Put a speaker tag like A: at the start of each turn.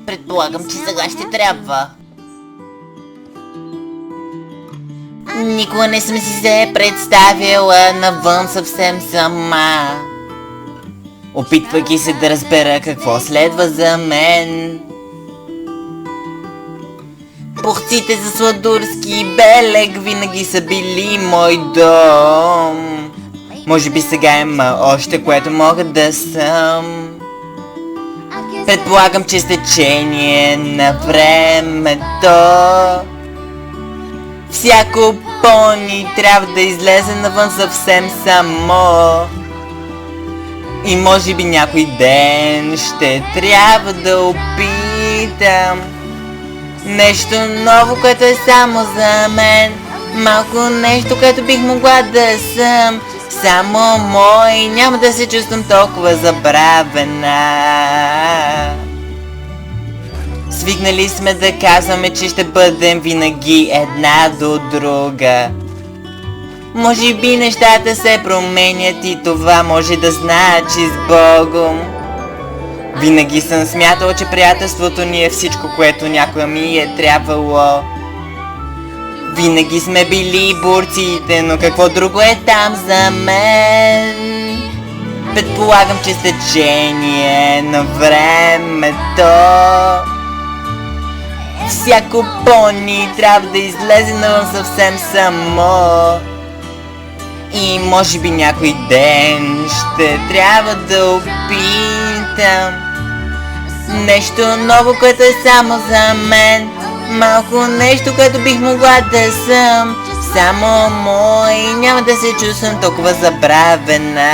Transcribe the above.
A: Предполагам, че сега ще трябва. Никога не съм си се представила навън съвсем сама, опитвайки се да разбера какво следва за мен. Пухците за сладурски белег винаги са били мой дом. Може би сега има още, което мога да съм. Предполагам, че с течение на времето всяко пони трябва да излезе навън съвсем само. И може би някой ден ще трябва да опитам нещо ново, което е само за мен. Малко нещо, което бих могла да съм само мой. Няма да се чувствам толкова забравена. Свикнали сме да казваме, че ще бъдем винаги една до друга. Може би нещата се променят и това може да значи с Богом. Винаги съм смятала, че приятелството ни е всичко, което някога ми е трябвало. Винаги сме били борците, но какво друго е там за мен? Предполагам, че с течение на времето всяко пони трябва да излезе навън съвсем само. И може би някой ден ще трябва да опитам нещо ново, което е само за мен. Малко нещо, което бих могла да съм само мой. Няма да се чувствам толкова забравена.